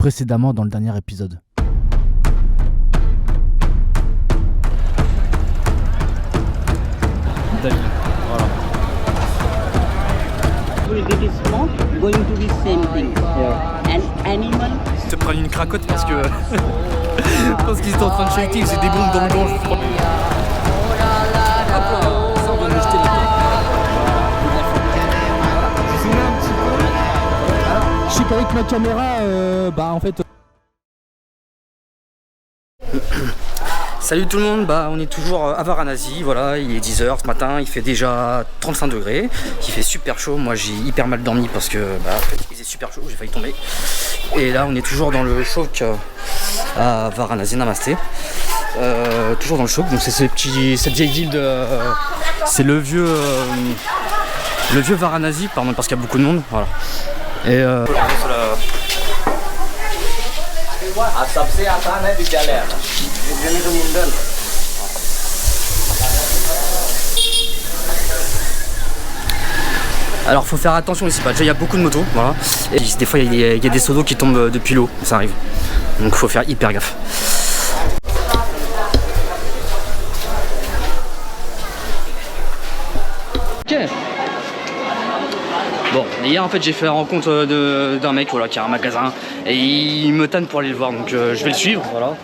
précédemment dans le dernier épisode. David, voilà. Will get smoke, going to be same thing. Yeah. An animal. Ils te prennent une cracotte parce que parce qu'ils étaient en train de shaker, ils faisaient des bombes dans le gorge, je crois. Hop là, ça on vient de me jeter les Je sais qu'avec ma caméra, en fait... Salut tout le monde, on est toujours à Varanasi, voilà, il est 10h ce matin, il fait déjà 35 degrés, il fait super chaud, moi j'ai hyper mal dormi parce que il faisait super chaud, j'ai failli tomber. Et là on est toujours dans le choc à Varanasi, Namasté. Toujours dans le choc, donc c'est cette vieille ville de... c'est le vieux Varanasi, pardon, parce qu'il y a beaucoup de monde, voilà. Et alors faut faire attention ici, déjà il y a beaucoup de motos, voilà. Et des fois il y a des seaux d'eau qui tombent depuis l'eau, ça arrive. Donc faut faire hyper gaffe. Ok. Bon, hier en fait j'ai fait la rencontre d'un mec voilà, qui a un magasin et il me tanne pour aller le voir, donc je vais le suivre, voilà.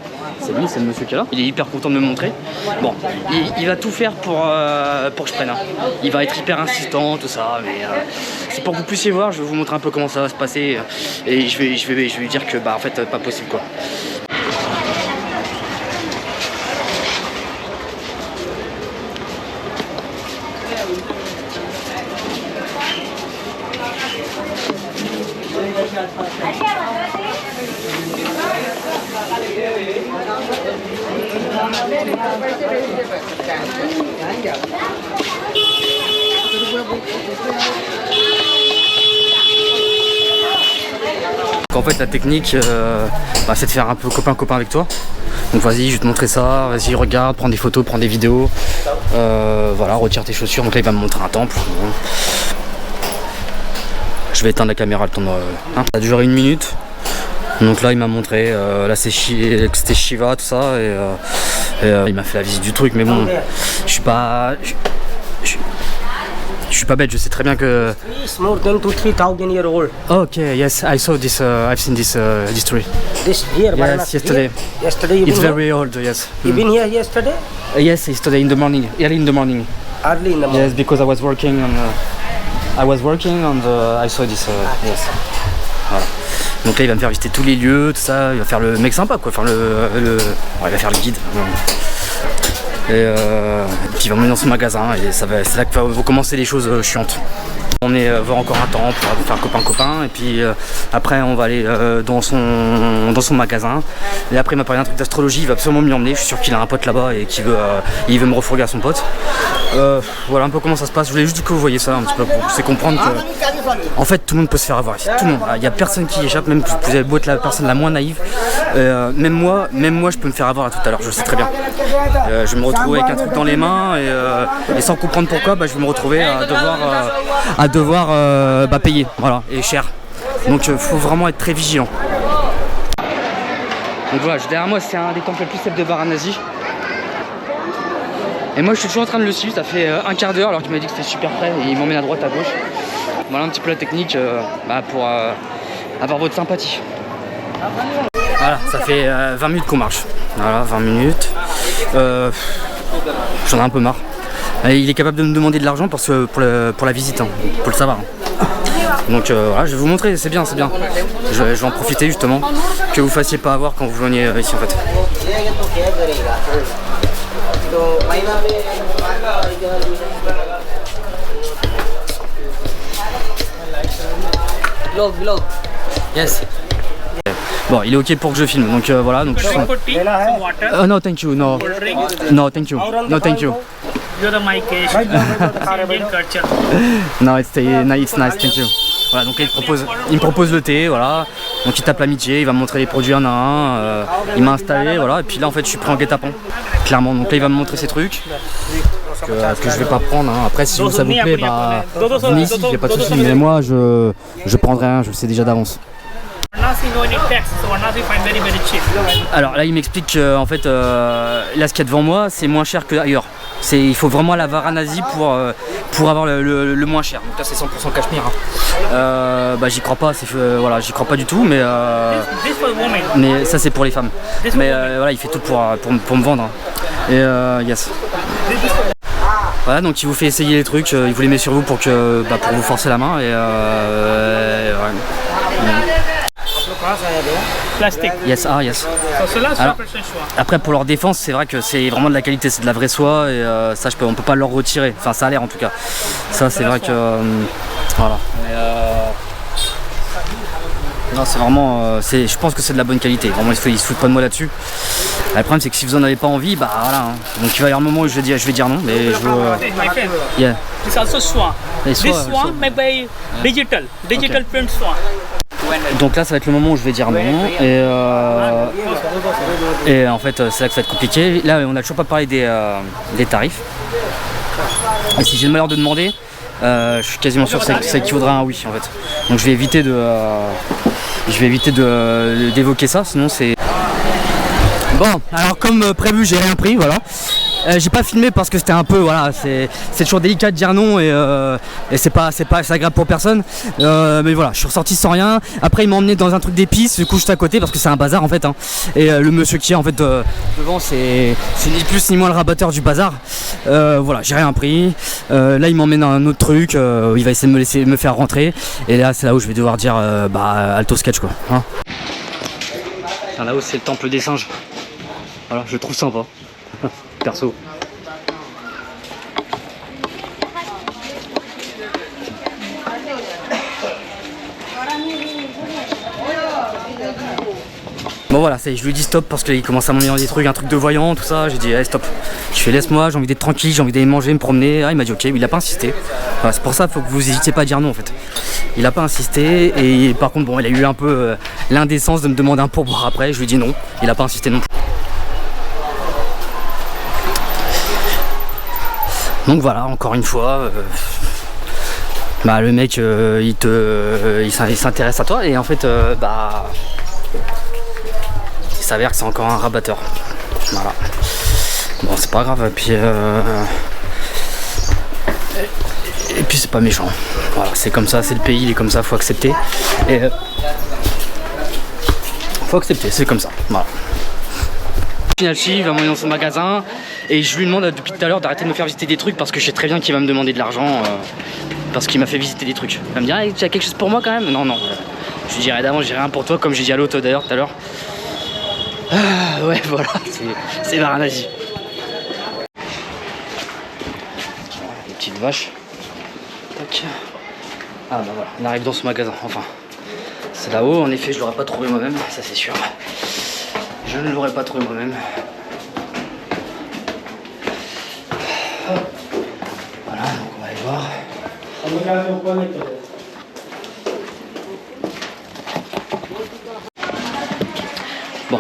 C'est lui, c'est le monsieur qui est là, il est hyper content de me montrer. Bon, il va tout faire pour que je prenne un. Il va être hyper insistant, tout ça, mais c'est pour que vous puissiez voir, je vais vous montrer un peu comment ça va se passer et je vais lui dire que en fait pas possible quoi. En fait la technique c'est de faire un peu copain avec toi. Donc vas-y, je vais te montrer ça, vas-y regarde, prends des photos, prends des vidéos, voilà, retire tes chaussures. Donc là il va me montrer un temple. Je vais éteindre la caméra le temps de... Ça a duré 1 minute. Donc là il m'a montré, là c'était Shiva tout ça et il m'a fait la visite du truc, mais bon, je suis pas bête, je sais très bien que... It's more than 2,000–3,000 years old. Ok, yes, I saw this, I've seen this tree. This here, Yes, yesterday. Yesterday you It's been very old, yes. You been here yesterday? Yes, yesterday in the morning, early in the morning. Early in the morning. Yes, because I was working on I saw this, yes. Voilà. Donc là il va me faire visiter tous les lieux, tout ça, il va faire le mec sympa quoi, faire il va faire le guide. Et puis il va m'emmener dans son magasin et c'est là que vont commencer les choses chiantes. On est voir encore un temps pour faire copain et puis après on va aller dans son magasin et après il m'a parlé d'un truc d'astrologie, il va absolument m'y emmener, je suis sûr qu'il a un pote là-bas et il veut me refourguer à son pote. Voilà un peu comment ça se passe, je voulais juste que vous voyez ça un petit peu pour vous comprendre que en fait tout le monde peut se faire avoir ici, tout le monde, il n'y a personne qui échappe, même vous avez beau être la personne la moins naïve, même moi je peux me faire avoir là tout à l'heure, je le sais très bien. Je vais me retrouver avec un truc dans les mains et sans comprendre pourquoi je vais me retrouver à devoir payer, voilà, et cher. Donc faut vraiment être très vigilant. Donc voilà, derrière moi c'est un des temples les plus célèbres de Varanasi. Et moi je suis toujours en train de le suivre, ça fait un quart d'heure alors qu'il m'a dit que c'était super près et il m'emmène à droite à gauche. Voilà un petit peu la technique pour avoir votre sympathie. Voilà, ça fait 20 minutes qu'on marche. Voilà, 20 minutes. J'en ai un peu marre. Il est capable de me demander de l'argent pour la visite, faut le savoir. Donc voilà, je vais vous montrer, c'est bien. Je vais en profiter justement, que vous fassiez pas avoir quand vous veniez ici en fait. Vlog. Yes. Bon, il est ok pour que je filme, donc voilà. Donc je no, thank you, no, thank you, no, thank you. You're my case. Indian culture. No, it's nice, thank you. Voilà, donc là, il me propose le thé, voilà. Donc il tape l'amitié, il va me montrer les produits un à un. Il m'a installé, voilà. Et puis là, en fait, je suis pris en guet-apens, clairement. Donc là, il va me montrer ses trucs. Que je vais pas prendre. Après, si ça vous plaît, venez ici, il n'y a pas de souci. Mais moi, je prendrai un, je le sais déjà d'avance. Varanasi, no any tax, so Varanasi find very cheap. Alors là il m'explique que en fait là ce qu'il y a devant moi c'est moins cher qu'ailleurs. Il faut vraiment aller à Varanasi pour avoir le moins cher. Donc là c'est 100% Cachemire. Hein. Bah j'y crois pas, voilà, j'y crois pas du tout, mais ça c'est pour les femmes. Mais voilà il fait tout pour me vendre. Et yes. Voilà donc il vous fait essayer les trucs, il vous les met sur vous pour vous forcer la main et ouais. Plastic. Yes, yes. So cela, Alors, 100% soie. après pour leur défense c'est vrai que c'est vraiment de la qualité, c'est de la vraie soie et ça on peut pas leur retirer, enfin ça a l'air en tout cas. Ça c'est vrai que voilà. Mais, non c'est vraiment, je pense que c'est de la bonne qualité, vraiment ils se foutent pas de moi là-dessus. Le problème c'est que si vous en avez pas envie, bah voilà. Hein. Donc il va y avoir un moment où je vais dire non, mais je veux... My friend, Yeah. this also soie. Les This soies, soie made by digital print soie. donc là ça va être le moment où je vais dire non et en fait c'est là que ça va être compliqué. Là on a toujours pas parlé des tarifs et si j'ai le malheur de demander je suis quasiment sûr que ça équivaudra à un oui en fait. Donc je vais éviter d'évoquer ça sinon c'est... Bon alors comme prévu j'ai rien pris voilà. J'ai pas filmé parce que c'était un peu voilà c'est toujours délicat de dire non et c'est pas agréable pour personne mais voilà je suis ressorti sans rien. Après il m'a emmené dans un truc d'épices du coup juste à côté parce que c'est un bazar en fait hein. Et le monsieur qui est en fait devant c'est ni plus ni moins le rabatteur du bazar. Voilà j'ai rien pris. Là il m'emmène dans un autre truc il va essayer de me faire rentrer et là c'est là où je vais devoir dire alto sketch quoi hein. Là-haut c'est le temple des singes. Voilà je le trouve sympa perso. Bon voilà, je lui dis stop parce qu'il commence à m'emmener dans des trucs, un truc de voyant, tout ça. J'ai dit hey, stop. Je fais laisse-moi, j'ai envie d'être tranquille, j'ai envie d'aller manger, me promener. Ah il m'a dit ok, il a pas insisté. Voilà, c'est pour ça faut que vous n'hésitiez pas à dire non en fait. Il a pas insisté et par contre bon il a eu un peu l'indécence de me demander un pourboire après. Je lui dis non, il a pas insisté non plus. Donc voilà, encore une fois, le mec il s'intéresse à toi et en fait il s'avère que c'est encore un rabatteur. Voilà. Bon c'est pas grave, et puis c'est pas méchant. Voilà, c'est comme ça, c'est le pays, il est comme ça, faut accepter. Et faut accepter, c'est comme ça. Voilà. Finalchi, il va m'emmener dans son magasin et je lui demande depuis tout à l'heure d'arrêter de me faire visiter des trucs parce que je sais très bien qu'il va me demander de l'argent parce qu'il m'a fait visiter des trucs. Il va me dire hey, tu as quelque chose pour moi quand même. Non. Je lui dirai d'avant j'ai rien pour toi comme j'ai dit à l'autre d'ailleurs tout à l'heure. Ouais voilà, c'est Varanasi. Des petites vaches. Tac. Ah bah voilà, on arrive dans ce magasin, enfin. C'est là-haut, en effet je l'aurais pas trouvé moi-même, ça c'est sûr. Je ne l'aurais pas trouvé moi-même. Voilà, donc on va aller voir. Bon,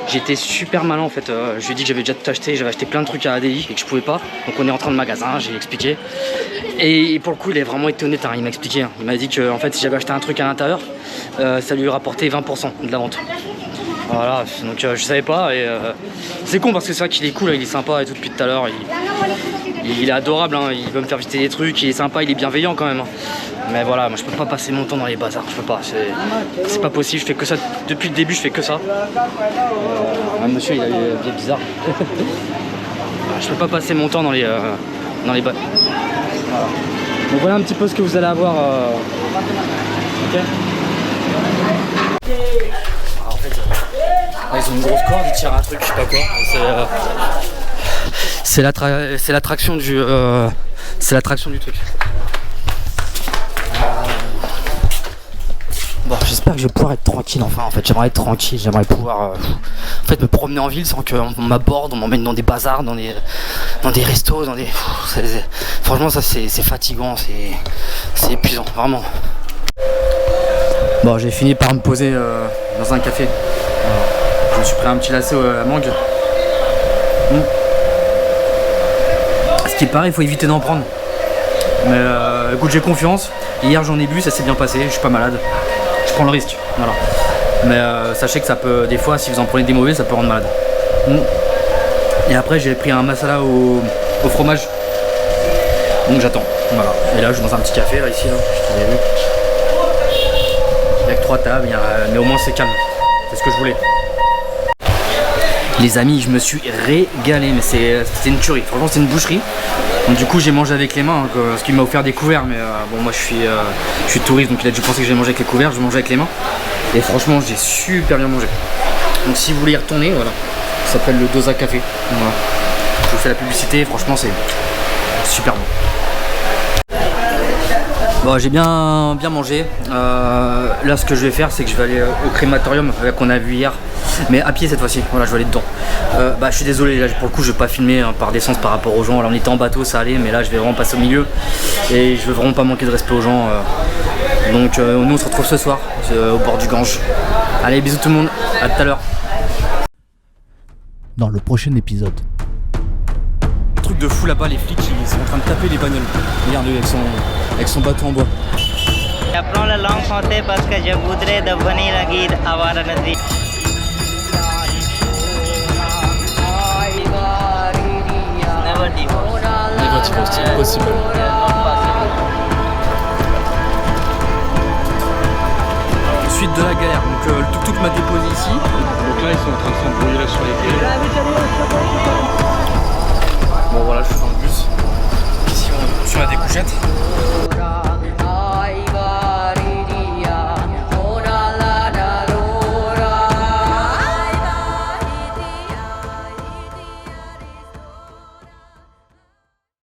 j'étais super malin en fait. Je lui ai dit que j'avais déjà tout acheté, j'avais acheté plein de trucs à ADI et que je pouvais pas. Donc on est rentré dans le magasin, j'ai expliqué. Et pour le coup, il a vraiment été honnête, hein. Il m'a expliqué. Hein. Il m'a dit que en fait, si j'avais acheté un truc à l'intérieur, ça lui rapportait 20% de la vente. Voilà, donc je savais pas et c'est con parce que c'est vrai qu'il est cool, il est sympa et tout depuis tout à l'heure. Il est adorable, hein. Il veut me faire visiter des trucs, il est sympa, il est bienveillant quand même. Hein. Mais voilà, moi je peux pas passer mon temps dans les bazars, je peux pas, c'est pas possible, je fais que ça, depuis le début je fais que ça. Monsieur il est bizarre. Je peux pas passer mon temps dans les bazars. Voilà. Donc voilà un petit peu ce que vous allez avoir. Ok. En fait, ils ont une grosse corde, ils tirent un truc, je sais pas quoi. C'est l'attraction du truc. Bon, j'espère que je vais pouvoir être tranquille enfin. En fait, j'aimerais être tranquille, j'aimerais pouvoir en fait me promener en ville sans qu'on m'aborde, on m'emmène dans des bazars, dans des restos, dans des. Franchement, ça c'est fatigant, c'est épuisant, vraiment. Bon, j'ai fini par me poser dans un café. Je me suis pris un petit lacet à mangue. Ce qui paraît, il faut éviter d'en prendre. Mais écoute, j'ai confiance. Hier, j'en ai bu, ça s'est bien passé. Je suis pas malade. Je prends le risque. Voilà. Mais sachez que ça peut, des fois, si vous en prenez des mauvais, ça peut rendre malade. Et après, j'ai pris un masala au fromage. Donc j'attends. Voilà. Et là, je suis dans un petit café, là, ici, là, je t'ai vu. Avec 3 tables, mais au moins c'est calme. C'est ce que je voulais. Les amis, je me suis régalé, mais c'était une tuerie. Franchement, c'est une boucherie. Donc, du coup, j'ai mangé avec les mains, parce qu'il m'a offert des couverts. Mais bon, moi, je suis touriste, donc il a dû penser que j'ai mangé avec les couverts. Je mangeais avec les mains. Et franchement, j'ai super bien mangé. Donc, si vous voulez y retourner, voilà, ça s'appelle le Dosa Café. Voilà. Je vous fais la publicité. Franchement, c'est super bon. Bon, j'ai bien mangé. Là, ce que je vais faire, c'est que je vais aller au crématorium qu'on a vu hier, mais à pied cette fois-ci. Voilà, je vais aller dedans. Je suis désolé, là, pour le coup, je vais pas filmer par décence par rapport aux gens. Alors, on était en bateau, ça allait, mais là, je vais vraiment passer au milieu et je veux vraiment pas manquer de respect aux gens. Donc, nous, on se retrouve ce soir au bord du Gange. Allez, bisous tout le monde. À tout à l'heure. Dans le prochain épisode. Truc de fou là-bas, les flics ils sont en train de taper les bagnoles. Regardez avec son bateau en bois. J'apprends la langue française parce que je voudrais devenir un guide à Varanasi. Never divorce. Never divorce, impossible. Suite de la galère, donc le tuk-tuk m'a déposé ici. Donc là ils sont en train de s'embrouiller là sur les quais. Bon voilà, je suis dans le bus. Ici on est sur la découchette.